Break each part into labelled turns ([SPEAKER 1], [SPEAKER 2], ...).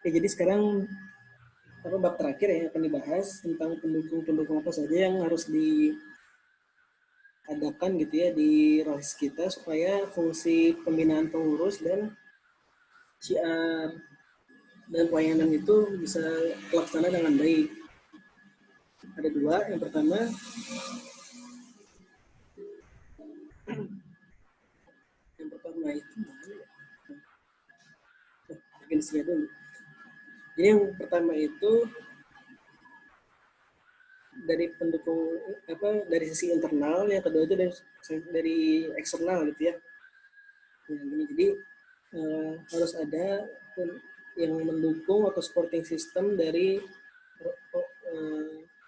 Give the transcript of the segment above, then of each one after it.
[SPEAKER 1] Ya, jadi sekarang bab terakhir yang akan dibahas tentang pendukung-pendukung apa saja yang harus diadakan gitu ya di ROHIS kita supaya fungsi pembinaan pengurus dan syiar dan pelayanan itu bisa terlaksana dengan baik. Ada dua. Yang pertama, itu mana ya? Agensinya dulu. Jadi yang pertama itu dari pendukung dari sisi internal, yang kedua itu dari eksternal gitu ya. Nah, jadi harus ada yang mendukung atau supporting system dari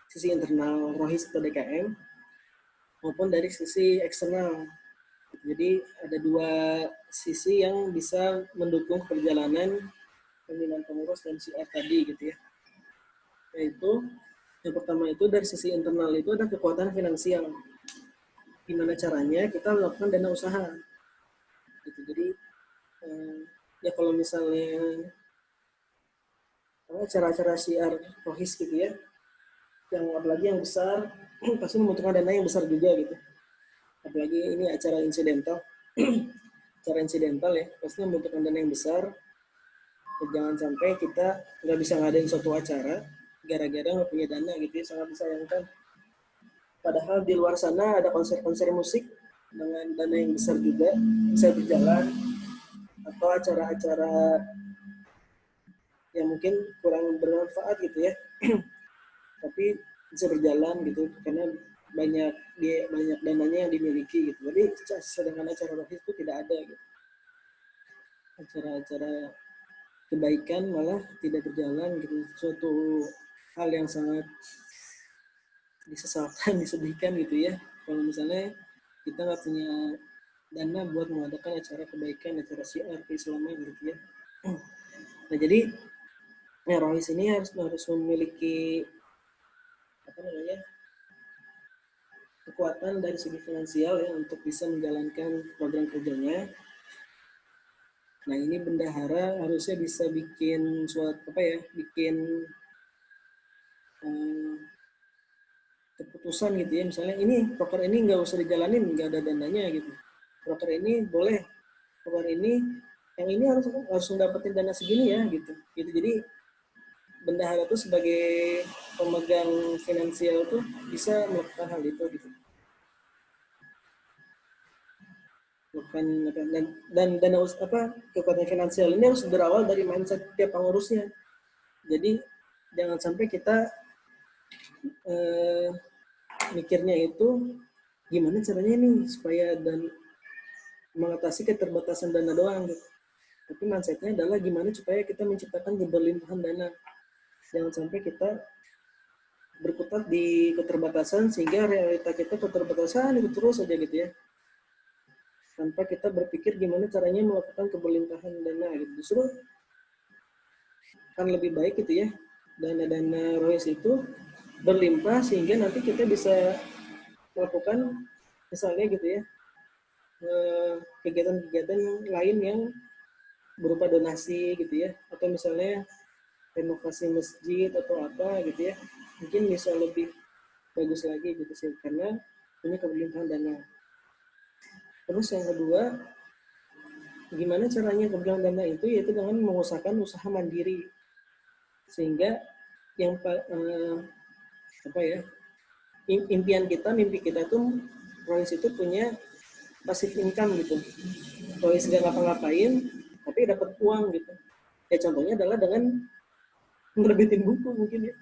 [SPEAKER 1] sisi internal ROHIS atau DKM maupun dari sisi eksternal. Jadi ada dua sisi yang bisa mendukung perjalanan pembinaan pengurus dan CR tadi gitu ya. Yaitu yang pertama itu dari sisi internal itu ada kekuatan finansial. Gimana caranya kita melakukan dana usaha. Gitu. Jadi ya kalau misalnya acara-acara CR ROHIS gitu ya, yang apalagi yang besar pasti membutuhkan dana yang besar juga gitu. Apalagi ini acara insidental, acara insidental ya, pasti membutuhkan dana yang besar. Jangan sampai kita nggak bisa ngadain suatu acara gara-gara nggak punya dana gitu ya, sangat disayangkan. Padahal di luar sana ada konser-konser musik dengan dana yang besar juga bisa berjalan, atau acara-acara yang mungkin kurang bermanfaat gitu ya, tapi bisa berjalan gitu karena banyak dananya yang dimiliki gitu. Jadi sedangkan acara rohis itu tidak ada gitu. Acara-acara kebaikan malah tidak berjalan gitu. Suatu hal yang sangat disesalkan, disedihkan gitu ya. Kalau misalnya kita nggak punya dana buat mengadakan acara kebaikan, acara syiar keislaman gitu ya. Nah jadi ya, rohis ini harus memiliki kekuatan dari segi finansial ya untuk bisa menjalankan program kerjanya. Nah ini bendahara harusnya bisa bikin bikin keputusan gitu ya, misalnya ini proker ini nggak usah dijalanin, nggak ada dananya gitu. Proker ini boleh, proker ini yang ini harus mendapatkan dana segini ya gitu. Jadi bendahara tuh sebagai pemegang finansial tuh bisa melakukan hal itu gitu. Dan dana kekuatan finansial ini harus berawal dari mindset tiap pengurusnya. Jadi jangan sampai kita mikirnya itu gimana caranya nih supaya dan mengatasi keterbatasan dana doang gitu. Tapi mindsetnya adalah gimana supaya kita menciptakan keberlimpahan dana. Jangan sampai kita berkutat di keterbatasan sehingga realita kita keterbatasan itu terus aja gitu ya, tanpa kita berpikir gimana caranya melakukan keberlimpahan dana gitu. Justru kan lebih baik gitu ya, dana-dana ROHIS itu berlimpah sehingga nanti kita bisa melakukan misalnya gitu ya kegiatan-kegiatan lain yang berupa donasi gitu ya, atau misalnya renovasi masjid atau apa gitu ya, mungkin bisa lebih bagus lagi gitu sih karena punya keberlimpahan dana. Terus yang kedua, gimana caranya keberlimpahan dana itu yaitu dengan mengusahakan usaha mandiri, sehingga yang mimpi kita tuh Royce itu punya passive income gitu. Royce nggak ngapa-ngapain tapi dapat uang gitu. Ya contohnya adalah dengan menerbitin buku mungkin ya.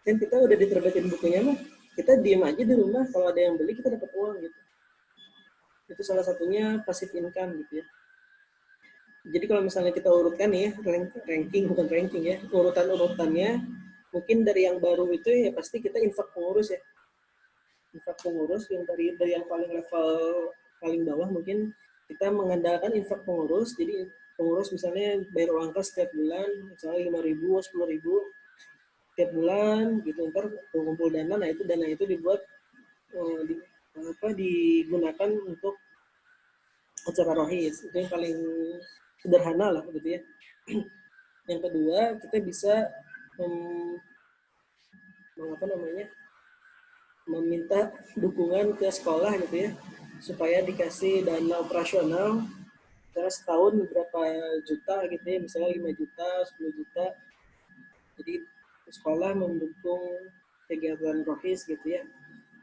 [SPEAKER 1] Dan kita udah diterbitin bukunya mah, kita diem aja di rumah, kalau ada yang beli kita dapat uang gitu. Itu salah satunya passive income gitu ya. Jadi kalau misalnya kita urutkan ya, ranking ya, urutannya mungkin dari yang baru itu ya pasti kita infak pengurus ya. Infak pengurus yang dari yang paling level paling bawah mungkin kita mengandalkan infak pengurus. Jadi pengurus misalnya bayar uang kas setiap bulan, misalnya 5.000, 10.000 tiap bulan gitu, ntar kumpul dana, nah itu dana itu dibuat digunakan untuk acara rohis. Itu yang paling sederhana lah gitu ya. Yang kedua, kita bisa apa namanya, meminta dukungan ke sekolah gitu ya, supaya dikasih dana operasional, misalnya setahun berapa juta gitu ya, misalnya 5 juta, 10 juta. Jadi sekolah mendukung kegiatan rohis gitu ya,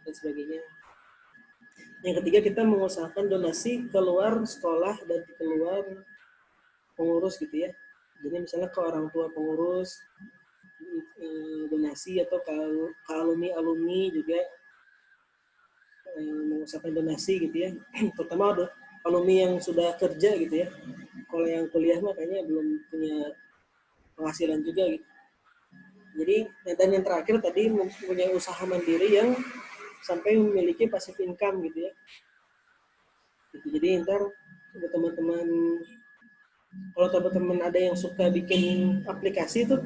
[SPEAKER 1] dan sebagainya. Yang ketiga, kita mengusahakan donasi keluar sekolah dan keluar pengurus gitu ya. Jadi misalnya ke orang tua pengurus, donasi, atau ke alumni juga mengusahakan donasi gitu ya. Terutama ada alumni yang sudah kerja gitu ya. Kalau yang kuliah mah kayaknya belum punya penghasilan juga gitu. Jadi, dan yang terakhir tadi mempunyai usaha mandiri yang sampai memiliki passive income gitu ya. Gitu. Jadi ntar teman-teman, kalau teman-teman ada yang suka bikin aplikasi tuh,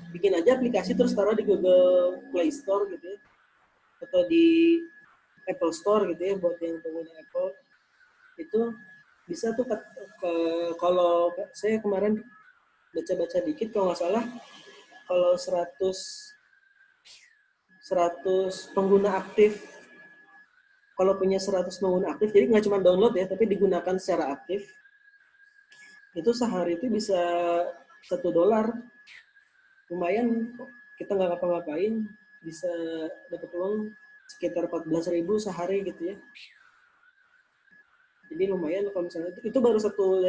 [SPEAKER 1] bikin aja aplikasi terus taruh di Google Play Store gitu ya, atau di Apple Store gitu ya, buat yang pengguna Apple. Itu bisa tuh kalau saya kemarin baca-baca dikit, kalau nggak salah, kalau 100 pengguna aktif, kalau punya 100 pengguna aktif, jadi nggak cuma download ya, tapi digunakan secara aktif, itu sehari itu bisa $1. Lumayan, kita nggak ngapa-ngapain, bisa dapat uang sekitar 14.000 sehari gitu ya. Jadi lumayan kalau misalnya itu baru satu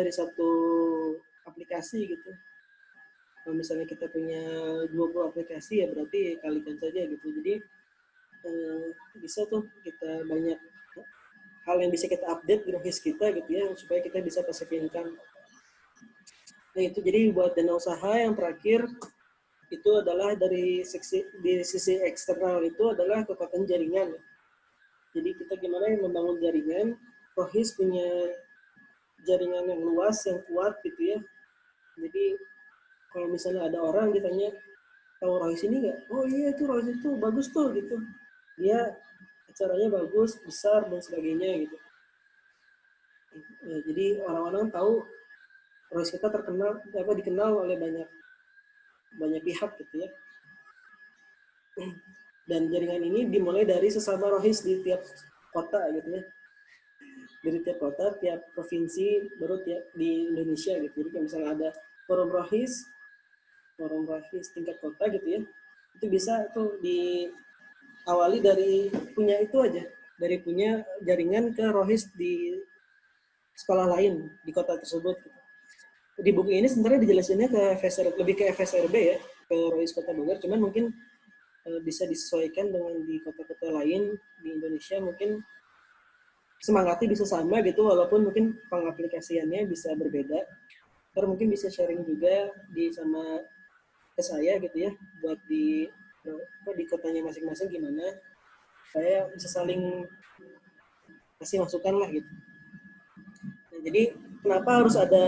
[SPEAKER 1] aplikasi gitu. Kalau misalnya kita punya 20 aplikasi, ya berarti kalikan saja gitu. Jadi bisa tuh kita banyak hal yang bisa kita update grafis kita gitu ya, supaya kita bisa passive income. Nah itu jadi buat dana usaha. Yang terakhir itu adalah di sisi eksternal, itu adalah kekuatan jaringan. Jadi kita gimana yang membangun jaringan. Rohis punya jaringan yang luas, yang kuat gitu ya. Jadi kalau misalnya ada orang ditanya, tahu Rohis ini nggak? Oh iya, itu Rohis itu bagus tuh gitu. Dia acaranya bagus, besar, dan sebagainya gitu. Ya, jadi orang-orang tahu Rohis kita dikenal oleh banyak pihak gitu ya. Dan jaringan ini dimulai dari sesama Rohis di tiap kota gitu ya. Dari tiap kota, tiap provinsi, baru tiap di Indonesia gitu. Jadi kalau misalnya ada forum Rohis tingkat kota gitu ya, itu bisa tuh diawali dari punya itu aja, dari punya jaringan ke Rohis di sekolah lain di kota tersebut gitu. Di buku ini sebenarnya dijelasinnya lebih ke FSRB ya, ke Rohis Kota Bogor, cuman mungkin bisa disesuaikan dengan di kota-kota lain di Indonesia, mungkin semangatnya bisa sama gitu, walaupun mungkin pengaplikasiannya bisa berbeda. Ntar mungkin bisa sharing juga sama ke saya gitu ya, buat di kotanya masing-masing gimana, saya bisa saling kasih masukan lah gitu. Nah, jadi kenapa harus ada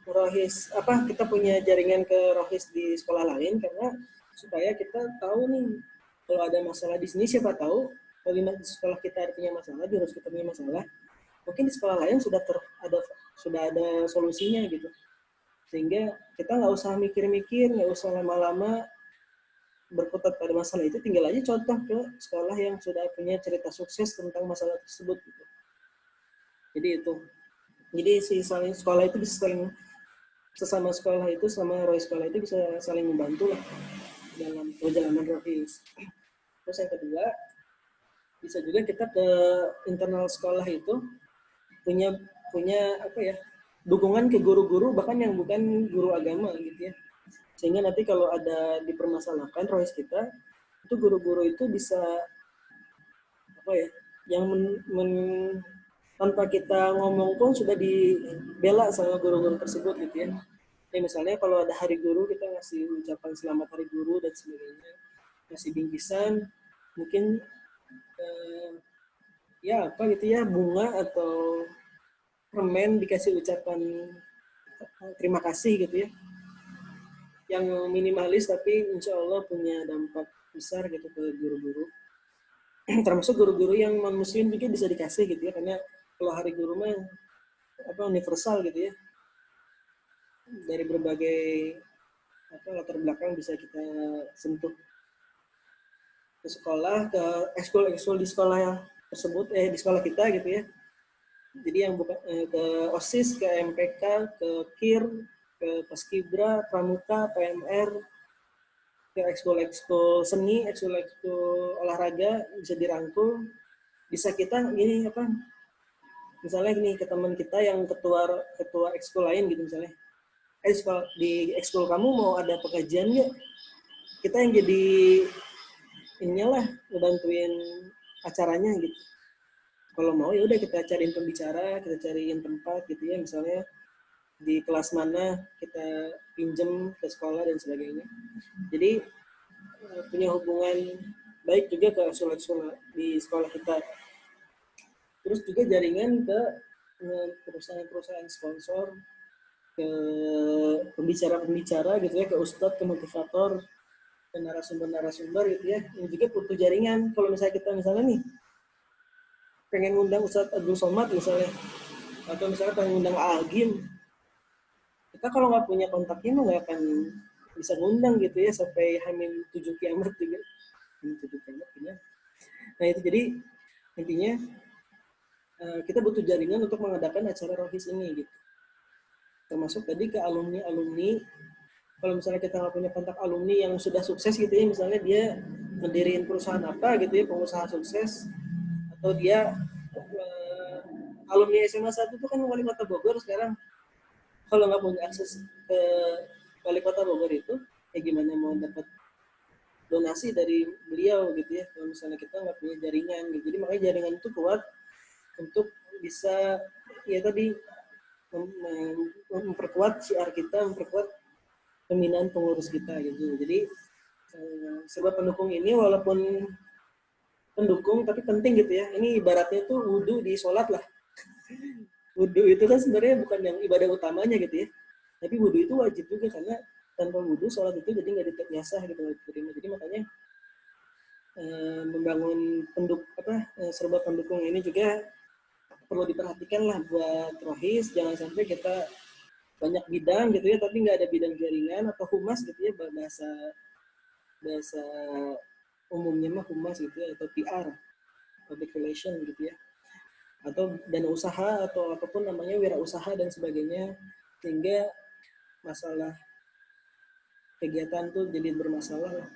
[SPEAKER 1] Rohis, kita punya jaringan ke Rohis di sekolah lain, karena supaya kita tahu nih, kalau ada masalah di sini, siapa tahu kalau di sekolah kita punya masalah, di Rohis kita punya masalah, mungkin di sekolah lain sudah ada solusinya gitu. Sehingga kita nggak usah mikir-mikir, nggak usah lama-lama berkutat pada masalah itu, tinggal aja contoh ke sekolah yang sudah punya cerita sukses tentang masalah tersebut gitu. Jadi itu. Jadi sekolah itu bisa saling, sesama sekolah itu sama Roy sekolah itu bisa saling membantu lah dalam perjalanan Rohis. Terus yang kedua, bisa juga kita ke internal sekolah itu punya dukungan ke guru-guru, bahkan yang bukan guru agama gitu ya. Sehingga nanti kalau ada dipermasalahkan Rohis kita, itu guru-guru itu bisa yang tanpa kita ngomong pun sudah dibela sama guru-guru tersebut gitu ya. Ya misalnya kalau ada hari guru, kita ngasih ucapan selamat hari guru dan sebagainya, ngasih bingkisan, mungkin ya apa gitu ya, bunga atau permen, dikasih ucapan terima kasih gitu ya, yang minimalis tapi insya Allah punya dampak besar gitu ke guru-guru. Termasuk guru-guru yang non muslim juga bisa dikasih gitu ya, karena kalau hari guru mah universal gitu ya. dari berbagai latar belakang bisa kita sentuh ke sekolah, ke ekskul di sekolah tersebut, di sekolah kita gitu ya. Jadi yang bukan ke OSIS, ke MPK, ke KIR, ke Paskibra, Pramuka, PMR, ke ekskul-ekskul seni, ekskul-ekskul olahraga bisa dirangkul. Bisa kita gini misalnya gini ke teman kita yang ketua ketua ekskul lain gitu misalnya, di ekskul kamu mau ada pengajian nggak? Kita yang jadi inilah ngebantuin acaranya gitu. Kalau mau ya udah kita cariin pembicara, kita cariin tempat gitu ya, misalnya di kelas mana kita pinjem ke sekolah dan sebagainya. Jadi punya hubungan baik juga ke ekskul di sekolah kita. Terus juga jaringan ke perusahaan-perusahaan sponsor, ke pembicara-pembicara gitu ya, ke ustadz, ke motivator, ke narasumber-narasumber gitu ya. Ini juga butuh jaringan. Kalau misalnya kita misalnya nih pengen ngundang Ustadz Abdul Somad misalnya, atau misalnya pengen ngundang Agim, kita kalau nggak punya kontaknya nggak akan bisa ngundang gitu ya sampai Hamin 7 kiamat juga. Hamin 7 kiamat ya. Nah itu jadi intinya kita butuh jaringan untuk mengadakan acara rohis ini gitu. Termasuk tadi ke alumni-alumni. Kalau misalnya kita nggak punya kontak alumni yang sudah sukses gitu ya, misalnya dia ngedirin perusahaan apa gitu ya, pengusaha sukses, atau dia alumni SMA 1 itu kan wali kota Bogor sekarang. Kalau nggak punya akses ke wali kota Bogor itu, ya gimana mau dapat donasi dari beliau gitu ya, kalau misalnya kita nggak punya jaringan gitu. Jadi makanya jaringan itu kuat untuk bisa ya tadi memperkuat siar kita, memperkuat pembinaan pengurus kita gitu. Jadi sebab pendukung ini walaupun pendukung tapi penting gitu ya. Ini ibaratnya tuh wudhu di sholat lah. Wudhu itu kan sebenarnya bukan yang ibadah utamanya gitu ya. Tapi wudhu itu wajib juga karena tanpa wudhu sholat itu jadi nggak diterima gitu, nggak diterima. Jadi makanya membangun serba pendukung ini juga perlu diperhatikan lah buat rohis. Jangan sampai kita banyak bidang gitu ya tapi nggak ada bidang jaringan atau humas gitu ya, bahasa bahasa umumnya mah humas gitu ya, atau PR, public relation gitu ya, atau dana usaha atau apapun namanya, wirausaha dan sebagainya, sehingga masalah kegiatan tuh jadi bermasalah lah.